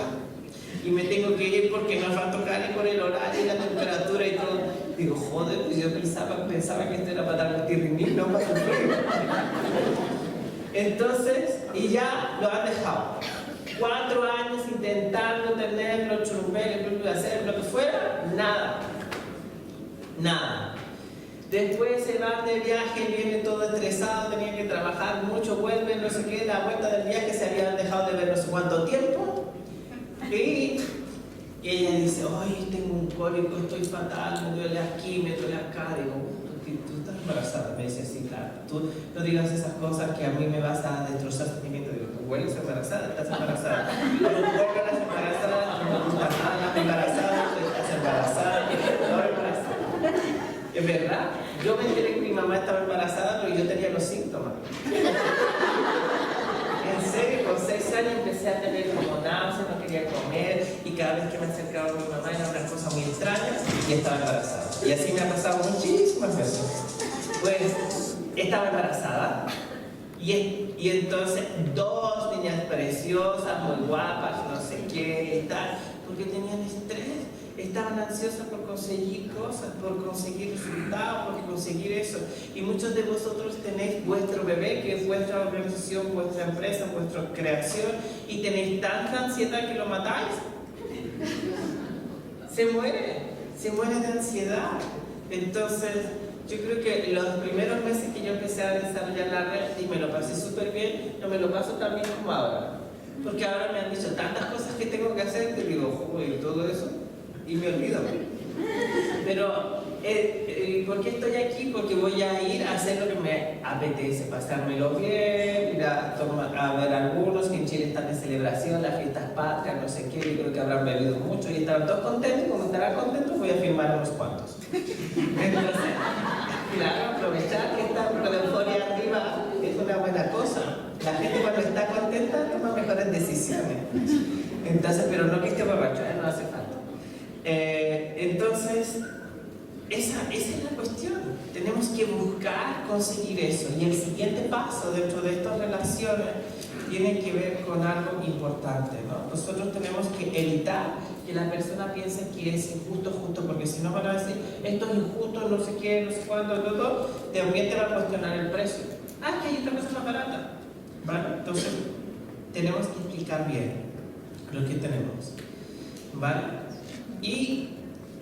Y me tengo que ir porque nos va a tocar y por el horario y la temperatura y todo. Digo, joder, pues yo pensaba que esto era para darme tirrimín, no para sufrir. Entonces, y ya lo han dejado. 4 años intentando tenerlo, churumbel, hacer lo que fuera, nada. Nada. Después se van de viaje, viene todo estresado, tenía que trabajar mucho, vuelven, no sé qué, la vuelta del viaje se habían dejado de ver no sé cuánto tiempo. Y ella dice, ay, tengo un cólico, estoy fatal, me duele aquí, me duele acá. Digo, ¿tú estás embarazada? Me dice, sí, claro. Tú no digas esas cosas que a mí me vas a destrozar sentimiento. Digo, ¿tú hueles embarazada? ¿Estás embarazada? No hueles embarazada, no me gusta nada, embarazada, estás embarazada, no embarazada. Es verdad, yo me enteré que mi mamá estaba embarazada, pero yo tenía los síntomas. En serio, con 6 años empecé a tener como náuseas, no quería comer y cada vez que me acercaba a mi mamá era una cosa muy extraña y estaba embarazada. Y así me ha pasado muchísimas veces. Pues estaba embarazada y entonces 2 niñas preciosas, muy guapas, no sé qué y tal, porque tenían estrés. Estaban ansiosas por conseguir cosas, por conseguir resultados, por conseguir eso. Y muchos de vosotros tenéis vuestro bebé, que es vuestra organización, vuestra empresa, vuestra creación, y tenéis tanta ansiedad que lo matáis. Se muere de ansiedad. Entonces, yo creo que los primeros meses que yo empecé a desarrollar la red, y me lo pasé súper bien, no me lo paso tan bien como ahora. Porque ahora me han dicho tantas cosas que tengo que hacer, que digo, joder, y todo eso. Y me olvido. Pero, ¿por qué estoy aquí? Porque voy a ir a hacer lo que me apetece, pasármelo bien, ir a ver algunos que en Chile están de celebración, las fiestas patrias, no sé qué, yo creo que habrán bebido mucho y estarán todos contentos, y como estarán contentos voy a firmar unos cuantos. Entonces, claro, aprovechar que esta euforia arriba es una buena cosa. La gente cuando está contenta toma mejores decisiones. Entonces, pero no que esté borracho, no hace falta. Entonces, esa es la cuestión. Tenemos que buscar conseguir eso. Y el siguiente paso dentro de estas relaciones tiene que ver con algo importante, ¿no? Nosotros tenemos que evitar que la persona piense que es injusto, justo, porque si no van a decir, esto es injusto, no sé qué, no sé cuándo, todo, también te va a cuestionar el precio. Ah, que hay otra cosa más barata. ¿Vale? Entonces, tenemos que explicar bien lo que tenemos. ¿Vale? Y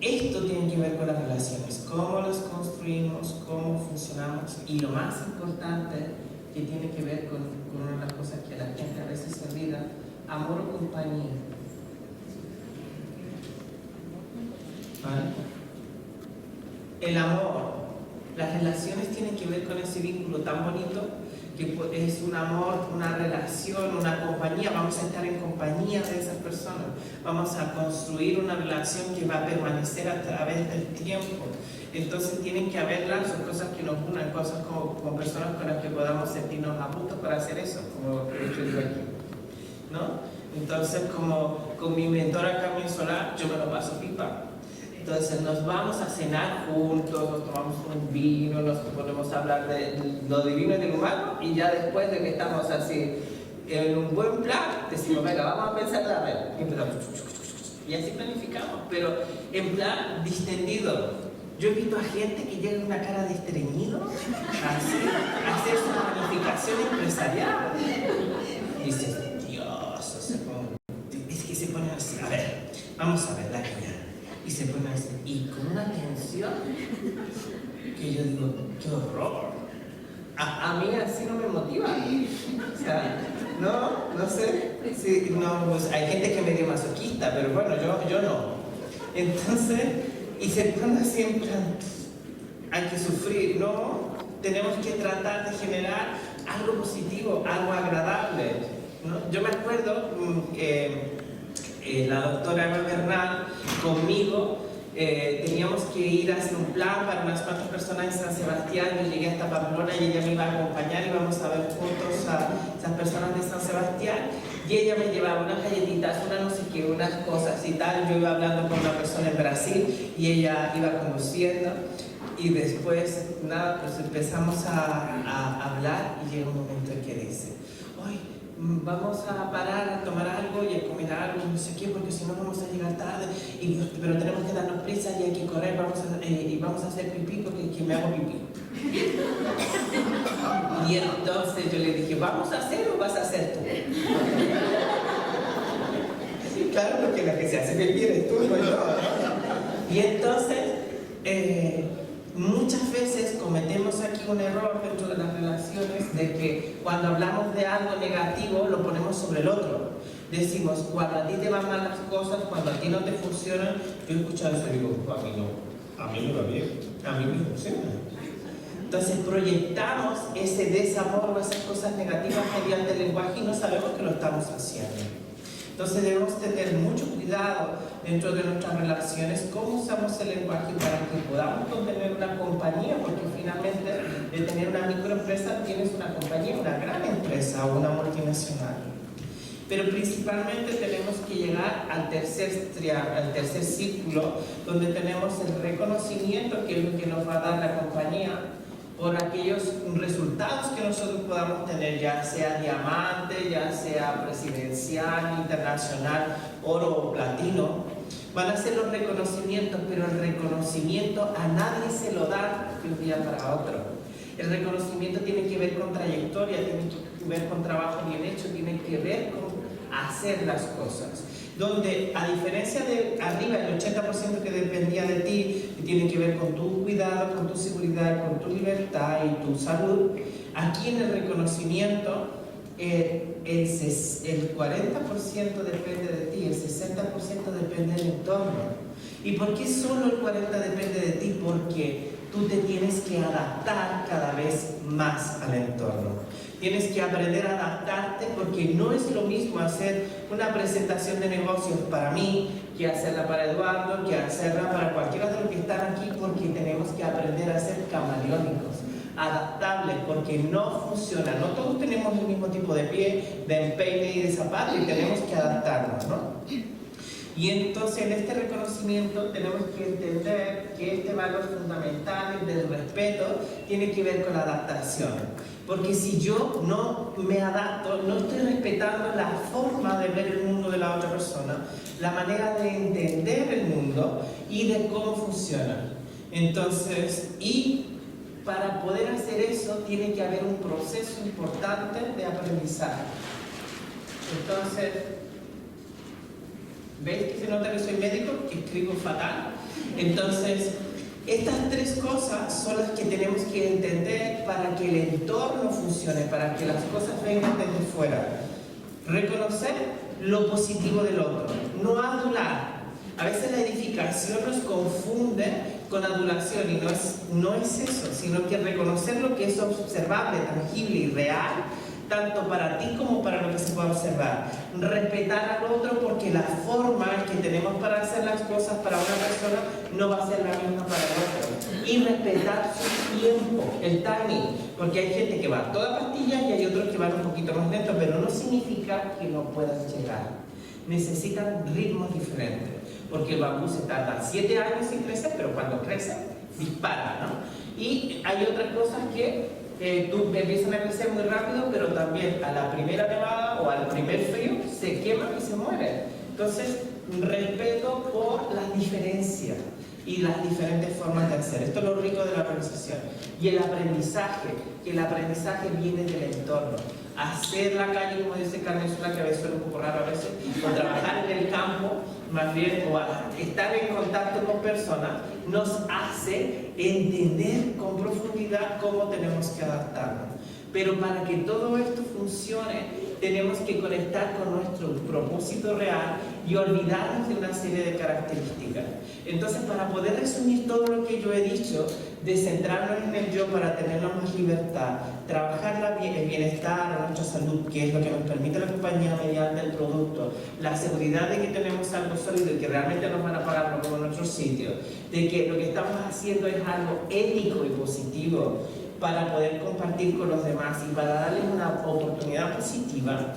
esto tiene que ver con las relaciones, cómo las construimos, cómo funcionamos, y lo más importante que tiene que ver con una de las cosas que a la gente a veces se olvida, amor o compañía. ¿Vale? El amor, las relaciones tienen que ver con ese vínculo tan bonito que es un amor, una relación, una compañía. Vamos a estar en compañía de esas personas, vamos a construir una relación que va a permanecer a través del tiempo. Entonces tienen que haber lazos, cosas que nos unan, cosas con personas con las que podamos sentirnos a gusto para hacer eso, como he hecho yo aquí, ¿no? Entonces, como con mi mentora Carmen Solar, yo me lo paso pipa. Entonces nos vamos a cenar juntos, nos tomamos un vino, nos ponemos a hablar de lo divino y del humano, y ya después de que estamos así en un buen plan, decimos, venga, vamos a pensar la red. Y empezamos, y así planificamos, pero en plan distendido. Yo he visto a gente que llega con una cara de estreñido a hacer su planificación empresarial. Y dices, Dios, es que se ponen así, a ver, vamos a ver, la niña. y se pone así, y con una tensión que yo digo, qué horror. A mí así no me motiva. O sea, no sé. Sí, no, pues hay gente que es medio masoquista, pero bueno, yo no. Entonces, y se pone así en plan, hay que sufrir, no, tenemos que tratar de generar algo positivo, algo agradable, ¿no? Yo me acuerdo que la doctora Eva Bernal conmigo teníamos que ir a hacer un plan para unas cuantas personas en San Sebastián. Yo llegué hasta Pamplona y ella me iba a acompañar y íbamos a ver juntos a esas personas de San Sebastián, y ella me llevaba unas galletitas, una no sé qué, unas cosas y tal. Yo iba hablando con una persona en Brasil y ella iba conduciendo, y después nada, pues empezamos a hablar, y llega un momento en que dice, hoy vamos a parar a tomar algo y a comer algo, no sé qué, porque si no vamos a llegar tarde, pero tenemos que darnos prisa y hay que correr, y vamos a hacer pipí porque que me hago pipí. Y entonces yo le dije, ¿vamos a hacer o vas a hacer tú? Claro, porque la que se hace pipí eres tú, no yo. Y entonces, muchas veces cometemos aquí un error dentro de las relaciones, de que cuando hablamos de algo negativo lo ponemos sobre el otro. Decimos, cuando a ti te van mal las cosas, cuando a ti no te funcionan. Yo he escuchado eso y digo, a mí no va bien, a mí me funciona. Entonces proyectamos ese desamor o esas cosas negativas mediante el lenguaje y no sabemos que lo estamos haciendo. Entonces debemos tener mucho cuidado dentro de nuestras relaciones, cómo usamos el lenguaje para que podamos contener una compañía, porque finalmente de tener una microempresa tienes una compañía, una gran empresa o una multinacional. Pero principalmente tenemos que llegar al tercer círculo, donde tenemos el reconocimiento, que es lo que nos va a dar la compañía por aquellos resultados que nosotros podamos tener, ya sea diamante, ya sea presidencial, internacional, oro o platino. Van a ser los reconocimientos, pero el reconocimiento a nadie se lo da de un día para otro. El reconocimiento tiene que ver con trayectoria, tiene que ver con trabajo bien hecho, tiene que ver con hacer las cosas. Donde, a diferencia de arriba, el 80% que dependía de ti, que tiene que ver con tu cuidado, con tu seguridad, con tu libertad y tu salud, aquí en el reconocimiento, el 40% depende de ti, el 60% depende del entorno. ¿Y por qué solo el 40% depende de ti? Porque tú te tienes que adaptar cada vez más al entorno. Tienes que aprender a adaptarte, porque no es lo mismo hacer una presentación de negocios para mí que hacerla para Eduardo, que hacerla para cualquiera de los que están aquí, porque tenemos que aprender a ser camaleónicos, adaptables, porque no funciona. No todos tenemos el mismo tipo de pie, de empeine y de zapato, y tenemos que adaptarnos, ¿no? Y entonces en este reconocimiento tenemos que entender que este valor fundamental del respeto tiene que ver con la adaptación. Porque si yo no me adapto, no estoy respetando la forma de ver el mundo de la otra persona, la manera de entender el mundo y de cómo funciona. Entonces, y para poder hacer eso tiene que haber un proceso importante de aprendizaje. Entonces, ¿veis que se nota que soy médico? Que escribo fatal. Entonces, estas tres cosas son las que tenemos que entender para que el entorno funcione, para que las cosas vengan desde fuera. Reconocer lo positivo del otro, no adular. A veces la edificación nos confunde con adulación, y no es eso, sino que reconocer lo que es observable, tangible y real, tanto para ti como para lo que se pueda observar. Respetar al otro, porque la forma que tenemos para hacer las cosas para una persona no va a ser la misma para el otro. Y respetar su tiempo, el timing, porque hay gente que va a toda pastilla y hay otros que van un poquito más lento, pero no significa que no puedan llegar. Necesitan ritmos diferentes, porque el bambú se tarda 7 años en crecer, pero cuando crece, dispara, ¿no? Y hay otras cosas que tú empiezan a crecer muy rápido, pero también a la primera nevada o al primer frío se queman y se mueren. Entonces, respeto por las diferencias y las diferentes formas de hacer. Esto es lo rico de la organización. Y el aprendizaje, que el aprendizaje viene del entorno. Hacer la calle, como dice Carmen Sola, que a veces suena un poco raro a veces, o trabajar en el campo, más bien, o a estar en contacto con personas, nos hace entender con profundidad cómo tenemos que adaptarnos. Pero para que todo esto funcione, tenemos que conectar con nuestro propósito real y olvidarnos de una serie de características. Entonces, para poder resumir todo lo que yo he dicho, de centrarnos en el yo para tener más libertad, trabajar el bienestar, nuestra salud, que es lo que nos permite la compañía mediante el producto, la seguridad de que tenemos algo sólido y que realmente nos van a pagar como nuestro sitio, de que lo que estamos haciendo es algo ético y positivo para poder compartir con los demás y para darles una oportunidad positiva,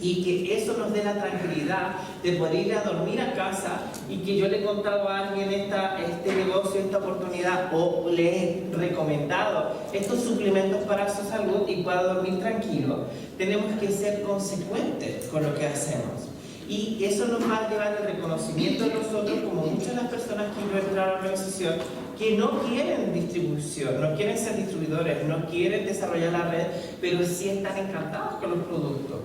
y que eso nos dé la tranquilidad de poder ir a dormir a casa y que yo le he contado a alguien este negocio, esta oportunidad, o le he recomendado estos suplementos para su salud y pueda dormir tranquilo. Tenemos que ser consecuentes con lo que hacemos. Y eso nos va a llevar el reconocimiento de nosotros, como muchas de las personas que yo he entrado a la organización, que no quieren distribución, no quieren ser distribuidores, no quieren desarrollar la red, pero sí están encantados con los productos.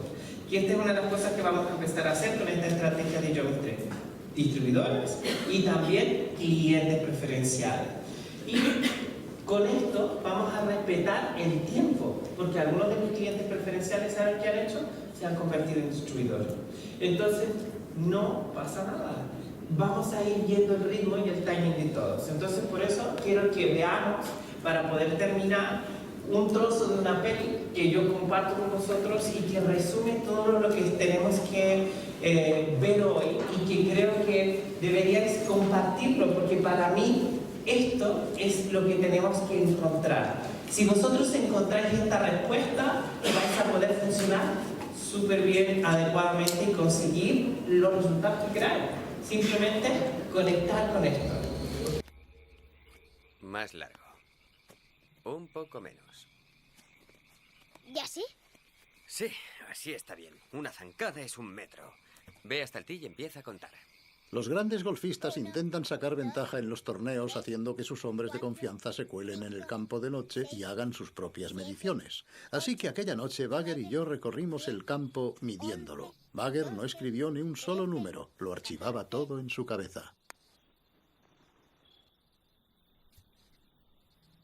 Y esta es una de las cosas que vamos a empezar a hacer con esta estrategia de Yo Entré. Distribuidores y también clientes preferenciales. Y con esto vamos a respetar el tiempo, porque algunos de mis clientes preferenciales, ¿saben qué han hecho? Se han convertido en distribuidores. Entonces, no pasa nada. Vamos a ir viendo el ritmo y el timing de todos. Entonces, por eso quiero que veamos, para poder terminar, un trozo de una peli que yo comparto con vosotros y que resume todo lo que tenemos que ver hoy, y que creo que deberíais compartirlo, porque para mí esto es lo que tenemos que encontrar. Si vosotros encontráis esta respuesta, vais a poder funcionar súper bien, adecuadamente, y conseguir los resultados que queráis. Simplemente conectar con esto. Más largo. Un poco menos. ¿Y así? Sí, así está bien. Una zancada es 1 metro. Ve hasta el tee y empieza a contar. Los grandes golfistas intentan sacar ventaja en los torneos haciendo que sus hombres de confianza se cuelen en el campo de noche y hagan sus propias mediciones. Así que aquella noche Bagger y yo recorrimos el campo midiéndolo. Bagger no escribió ni un solo número, lo archivaba todo en su cabeza.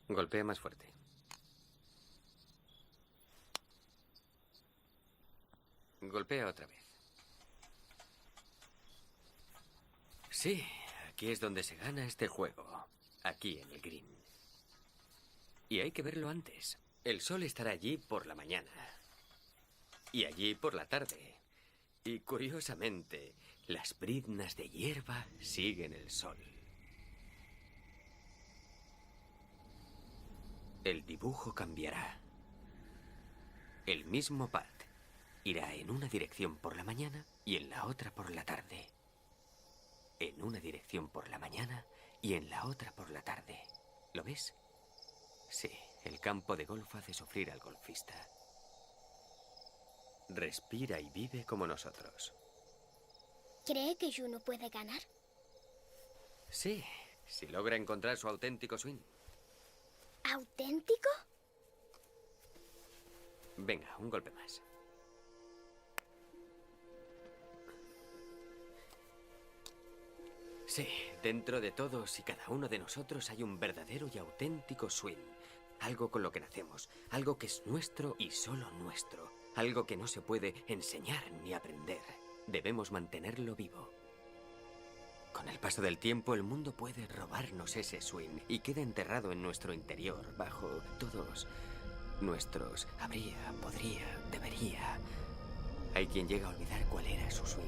Golpea más fuerte. Golpea otra vez. Sí, aquí es donde se gana este juego. Aquí en el green. Y hay que verlo antes. El sol estará allí por la mañana. Y allí por la tarde. Y curiosamente, las briznas de hierba siguen el sol. El dibujo cambiará. El mismo pad irá en una dirección por la mañana y en la otra por la tarde. En una dirección por la mañana y en la otra por la tarde. ¿Lo ves? Sí, el campo de golf hace sufrir al golfista. Respira y vive como nosotros. ¿Cree que Juno puede ganar? Sí, si logra encontrar su auténtico swing. ¿Auténtico? Venga, un golpe más. Sí, dentro de todos y cada uno de nosotros hay un verdadero y auténtico swing. Algo con lo que nacemos, algo que es nuestro y solo nuestro. Algo que no se puede enseñar ni aprender. Debemos mantenerlo vivo. Con el paso del tiempo, el mundo puede robarnos ese swing y queda enterrado en nuestro interior, bajo todos nuestros habría, podría, debería. Hay quien llega a olvidar cuál era su swing.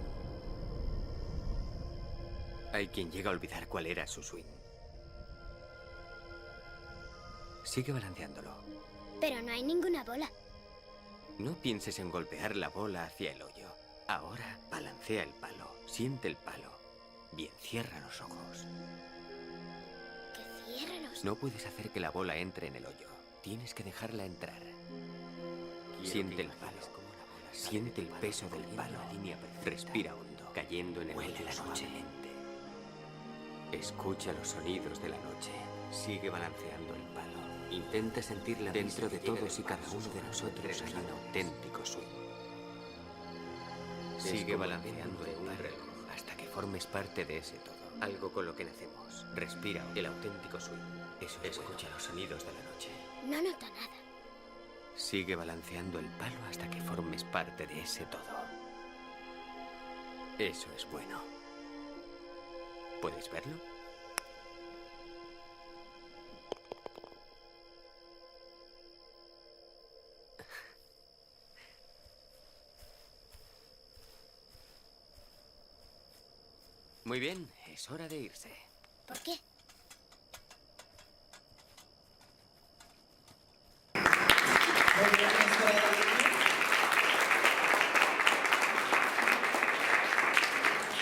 Hay quien llega a olvidar cuál era su swing. Sigue balanceándolo. Pero no hay ninguna bola. No pienses en golpear la bola hacia el hoyo. Ahora balancea el palo, siente el palo. Bien, cierra los ojos. Que cierre los ojos. No puedes hacer que la bola entre en el hoyo. Tienes que dejarla entrar. Siente el palo. Siente el peso del palo. Respira hondo, cayendo en el hoyo la noche. Escucha los sonidos de la noche. Sigue balanceando el palo. Intenta sentirla dentro de todos y cada uno de nosotros. Hay un auténtico swing. Sigue balanceando el reloj hasta que formes parte de ese todo. Algo con lo que nacemos. Respira el auténtico swing. Eso es. Escucha los sonidos de la noche. No noto nada. Sigue balanceando el palo hasta que formes parte de ese todo. Eso es bueno. ¿Puedes verlo? Muy bien, es hora de irse. ¿Por qué? Muy bien,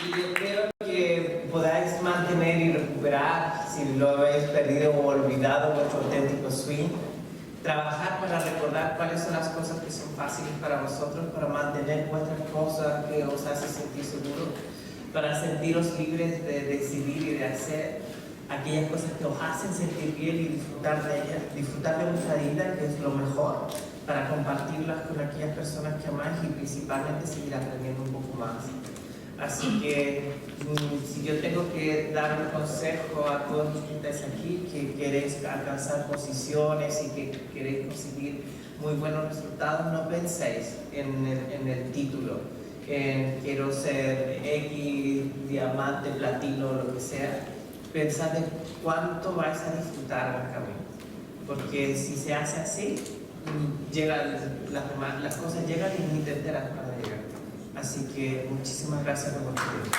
y yo quiero que podáis mantener y recuperar, si lo habéis perdido o olvidado, vuestro auténtico swing. Trabajar para recordar cuáles son las cosas que son fáciles para vosotros, para mantener vuestras cosas que os hacen sentir seguros, para sentiros libres de decidir y de hacer aquellas cosas que os hacen sentir bien y disfrutar de ellas, disfrutar de vuestra vida, que es lo mejor, para compartirlas con aquellas personas que amáis y principalmente seguir aprendiendo un poco más. Así que si yo tengo que dar un consejo a todos los que estáis aquí, que queréis alcanzar posiciones y que queréis conseguir muy buenos resultados, no penséis en el título, en quiero ser X, diamante, platino, lo que sea. Pensad en cuánto vais a disfrutar en el camino. Porque si se hace así, las cosas llegan y ni te enteras cuando llegan. Así que muchísimas gracias por vuestro tiempo.